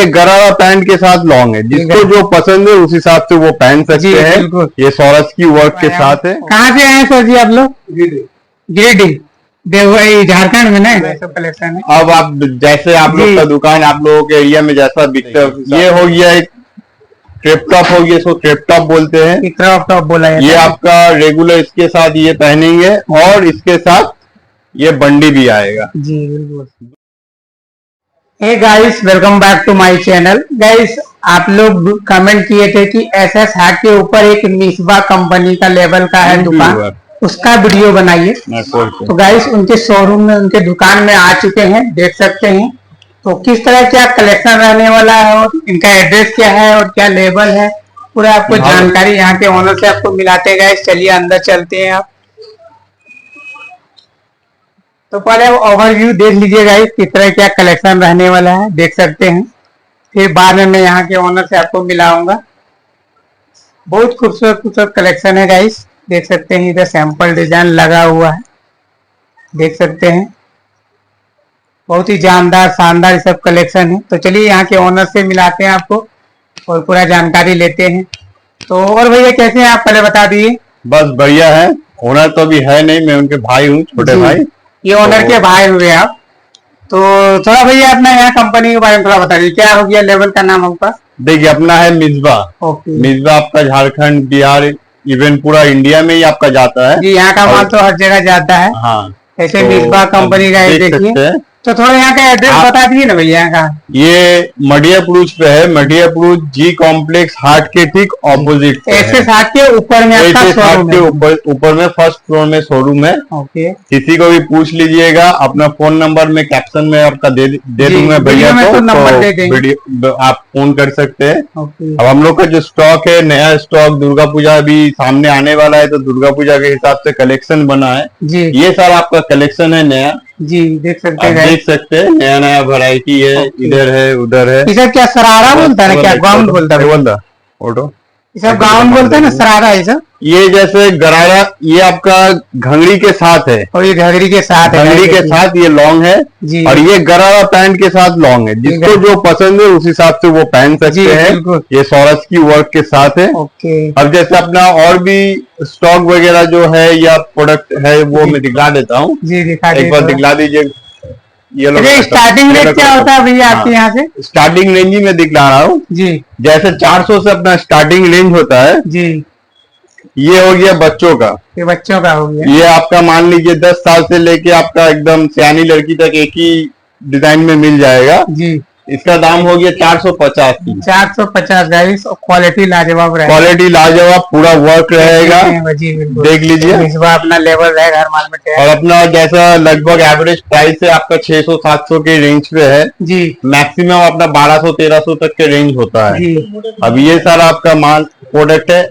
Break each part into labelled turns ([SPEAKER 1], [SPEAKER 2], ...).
[SPEAKER 1] गरारा पैंट के साथ लॉन्ग है, जिसको जो पसंद है उस हिसाब से वो पहन सकते हैं। ये सौरस की वर्क के साथ है।
[SPEAKER 2] कहाँ से आए सर जी आप लोग? गिरिडीह देवई झारखंड में ना सब कलेक्शन है।
[SPEAKER 1] अब आप जैसे आप लोग का दुकान आप लोगों के एरिया में जैसा बिकता है, ये हो गया एक क्रेप टॉप हो गया, इसको क्रेप टॉप बोलते हैं।
[SPEAKER 2] क्रॉप टॉप बोला
[SPEAKER 1] ये आपका रेगुलर इसके साथ ये पहनेंगे और इसके साथ ये बंडी भी आएगा।
[SPEAKER 2] जी बिल्कुल। Hey guys, welcome back to my channel. Guys, आप लोग कमेंट किए थे कि एसएस हाट के ऊपर एक मिसबा कंपनी का लेवल का है दुकान, उसका वीडियो बनाइए। तो गाइस, उनके शोरूम में उनके दुकान में आ चुके हैं, देख सकते हैं। तो किस तरह क्या कलेक्शन रहने वाला है और इनका एड्रेस क्या है और क्या लेवल है, पूरा आपको जानकारी यहाँ के ओनर से आपको मिलाते हैं। गाइस, चलिए अंदर चलते हैं। आप तो पहले ओवरव्यू देख लीजिए गाइस, किस तरह क्या कलेक्शन रहने वाला है, देख सकते हैं। फिर बाद में मैं यहाँ के ओनर से आपको मिलाऊंगा। बहुत खूबसूरत खूबसूरत कलेक्शन है गाइस, देख सकते हैं। इधर सैंपल डिजाइन लगा हुआ है, देख सकते हैं। बहुत ही जानदार शानदार ये सब कलेक्शन है। तो चलिए यहाँ के ओनर से मिलाते हैं आपको और पूरा जानकारी लेते हैं। तो और भैया कैसे हैं आप, पहले बता दिए।
[SPEAKER 1] बस बढ़िया है। ओनर तो अभी है नहीं, मैं उनके भाई हूँ, छोटे भाई।
[SPEAKER 2] ये ओनर के भाई हुए आप। तो थोड़ा भैया अपना यहाँ कंपनी के बारे में थोड़ा बता दीजिए, क्या हो गया लेवल का नाम आपका?
[SPEAKER 1] देखिए, अपना है मिसबा। मिसबा आपका झारखंड, बिहार, इवन पूरा इंडिया में ही आपका जाता है।
[SPEAKER 2] जी, यहाँ का माल तो हर जगह जाता है।
[SPEAKER 1] हाँ,
[SPEAKER 2] ऐसे मिसबा कंपनी का देखिए। तो थोड़ा यहाँ का एड्रेस बता दिए ना भैया यहाँ का।
[SPEAKER 1] ये मडिया पुरुष पे है, मडिया पुरुष जी कॉम्प्लेक्स हाट के ठीक ऑपोजिट
[SPEAKER 2] एसएस हाट के ऊपर में आपका शोरूम है।
[SPEAKER 1] ऊपर में फर्स्ट फ्लोर में शोरूम है।
[SPEAKER 2] ओके,
[SPEAKER 1] किसी को भी पूछ लीजिएगा, अपना फोन नंबर में कैप्शन में आपका दे दूंगा भैया को,
[SPEAKER 2] नंबर दे देंगे,
[SPEAKER 1] आप फोन कर सकते हैं।
[SPEAKER 2] अब
[SPEAKER 1] हम लोग का जो स्टॉक है, नया स्टॉक, दुर्गा पूजा अभी सामने आने वाला है, तो दुर्गा पूजा के हिसाब से कलेक्शन बना है जी। ये सारा आपका कलेक्शन है नया जी, देख सकते हैं। नया नया वैरायटी है, इधर है उधर है।
[SPEAKER 2] इसे क्या सरारा बोलता है, क्या गाउन बोलता है?
[SPEAKER 1] ऑटो
[SPEAKER 2] सब गाउन बोलते हैं ना, सरारा है सब।
[SPEAKER 1] ये जैसे गरारा, ये आपका घंगड़ी के साथ है
[SPEAKER 2] और ये घंगड़ी के साथ है,
[SPEAKER 1] घंगड़ी के साथ ये लॉन्ग है जी। और ये गरारा पैंट के साथ लॉन्ग है, जिसको जो पसंद है उस हिसाब से वो पहन सकते हैं। ये सौरस की वर्क के साथ है। अब जैसे अपना और भी स्टॉक वगैरह जो है या प्रोडक्ट है, वो मैं दिखला देता हूँ। एक बार दिखला दीजिए। ये लोग
[SPEAKER 2] स्टार्टिंग रेट क्या होता है भैया आपके यहाँ से?
[SPEAKER 1] स्टार्टिंग रेंज ही मैं दिखला रहा हूँ जी। जैसे 400 से अपना स्टार्टिंग रेंज होता है जी। ये हो गया बच्चों का,
[SPEAKER 2] ये बच्चों का हो गया।
[SPEAKER 1] ये आपका मान लीजिए 10 साल से लेके आपका एकदम सियानी लड़की तक एक ही डिजाइन में मिल जाएगा जी। इसका दाम हो गया 450 की।
[SPEAKER 2] 450 गाइस, क्वालिटी लाजवाब रहेगा।
[SPEAKER 1] क्वालिटी लाजवाब, पूरा वर्क रहेगा, देख लीजिए।
[SPEAKER 2] अपना लेवल रहेगा हर माल में।
[SPEAKER 1] और अपना जैसा लगभग एवरेज प्राइस है आपका 600-700 के रेंज पे है जी। मैक्सिमम अपना 1200-1300 तक के रेंज होता है जी। अब ये सारा आपका माल प्रोडक्ट है।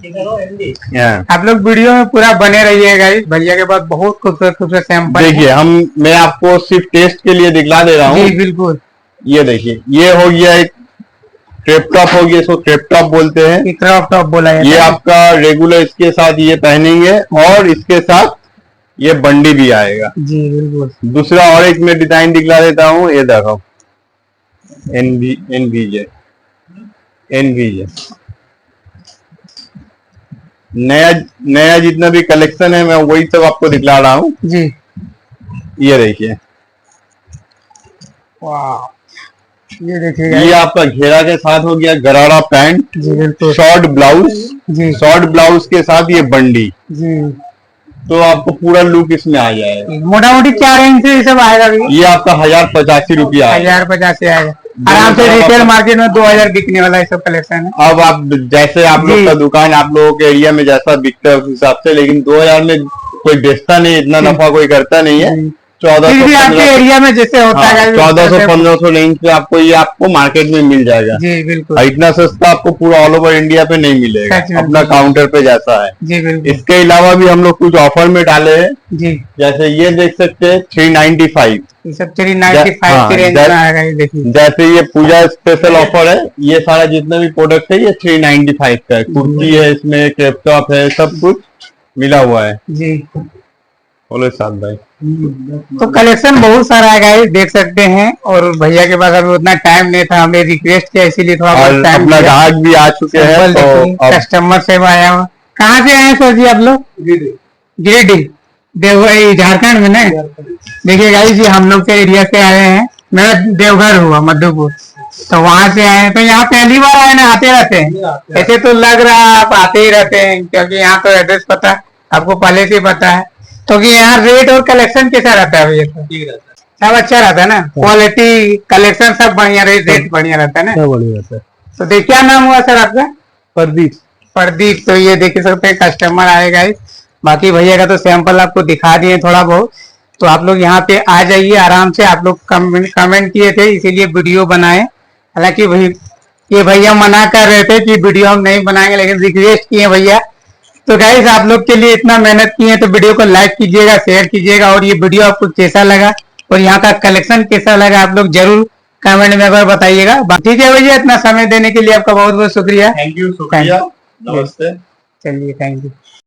[SPEAKER 2] आप लोग वीडियो में पूरा बने रहिएगा। भैया के पास बहुत खूबसूरत खूबसूरत सैंपल
[SPEAKER 1] देखिए। मैं आपको सिर्फ टेस्ट के लिए दिखला दे रहा हूँ
[SPEAKER 2] जी, बिल्कुल।
[SPEAKER 1] ये देखिए, ये हो गया एक क्रेप टॉप हो गया, इसको क्रेप टॉप बोलते हैं।
[SPEAKER 2] क्रॉप टॉप बोला है।
[SPEAKER 1] ये आपका रेगुलर इसके साथ ये पहनेंगे और इसके साथ ये बंडी भी आएगा
[SPEAKER 2] जी, बिल्कुल।
[SPEAKER 1] दूसरा और एक मैं डिजाइन दिखला देता हूँ, ये देखो, एनवीजे नया जितना भी कलेक्शन है मैं वही सब आपको दिखला रहा हूँ जी। ये देखिए,
[SPEAKER 2] ये देखिएगा,
[SPEAKER 1] ये आपका घेरा के साथ हो गया गरारा पैंट, शॉर्ट ब्लाउज जी। शॉर्ट ब्लाउज के साथ ये बंडी जी। तो आपको पूरा लुक इसमें आ जाएगा।
[SPEAKER 2] मोटा मोटी क्या रेंज से ये सब आएगा?
[SPEAKER 1] ये आपका 1085 रुपया,
[SPEAKER 2] 1085 आएगा। आराम से रिटेल मार्केट में 2000 बिकने वाला ये सब कलेक्शन है।
[SPEAKER 1] अब आप जैसे आप लोग का दुकान आप लोगों के एरिया में जैसा बिकता है उस हिसाब से, लेकिन 2000 में कोई बेचता नहीं, इतना नफा कोई करता नहीं है। 1400
[SPEAKER 2] एरिया में जैसे होता है
[SPEAKER 1] 1400-1500 रेंज पे आपको ये आपको मार्केट में मिल जाएगा
[SPEAKER 2] जी, बिल्कुल।
[SPEAKER 1] इतना सस्ता आपको पूरा ऑल ओवर इंडिया पे नहीं मिलेगा अपना काउंटर पे जैसा है
[SPEAKER 2] जी, बिल्कुल।
[SPEAKER 1] इसके अलावा भी हम लोग कुछ ऑफर में डाले हैं जी। जैसे ये देख सकते हैं 395,
[SPEAKER 2] सब 395 की रेंज में आएगा। ये देखिए,
[SPEAKER 1] जैसे ये पूजा स्पेशल ऑफर है, ये सारा जितना भी प्रोडक्ट है ये 395 का है। कुर्ती है, इसमें क्रेप टॉप है, सब कुछ मिला हुआ है जी। बोलो साथ भाई।
[SPEAKER 2] तो कलेक्शन बहुत सारा है गाइस, देख सकते हैं। और भैया के पास अभी उतना टाइम नहीं था, हमें रिक्वेस्ट किया इसीलिए थोड़ा बहुत टाइम
[SPEAKER 1] अपना ग्राहक भी आ चुके हैं तो
[SPEAKER 2] कस्टमर से आया हुआ। कहाँ से आए हैं सर जी आप लोग? गिरिडीह, देवघर, झारखंड में ना। देखिए गाइस, ये हम लोग के एरिया से आए हैं। मेरा देवघर हुआ मधुपुर, तो वहां से आए हैं। तो यहाँ पहली बार आए ना, आते रहते हैं? ऐसे तो लग रहा है आप आते ही रहते हैं, क्योंकि यहाँ तो एड्रेस पता आपको पहले से पता है। तो कि यहाँ रेट और कलेक्शन कैसा रहता है भैया? सब अच्छा रहता है ना, क्वालिटी कलेक्शन सब बढ़िया, रेट बढ़िया रहता है ना, सब बढ़िया रहता है। तो देखिए, क्या नाम हुआ सर आपका? प्रदीप। प्रदीप। तो ये देख सकते हैं कस्टमर आएगा। बाकी भैया का तो सैंपल आपको दिखा दिए थोड़ा बहुत। तो आप लोग यहाँ पे आ जाइए आराम से। आप लोग कमेंट किए थे इसीलिए वीडियो बनाए। हालांकि भाई ये भैया मना कर रहे थे कि वीडियो हम नहीं बनाएंगे, लेकिन रिक्वेस्ट किए भैया। तो गाइस, आप लोग के लिए इतना मेहनत किए तो वीडियो को लाइक कीजिएगा, शेयर कीजिएगा। और ये वीडियो आपको कैसा लगा और यहाँ का कलेक्शन कैसा लगा, आप लोग जरूर कमेंट में अगर बताइएगा। ठीक है भैया, इतना समय देने के लिए आपका बहुत बहुत शुक्रिया।
[SPEAKER 1] थैंक यू, शुक्रिया, नमस्ते।
[SPEAKER 2] चलिए, थैंक यू।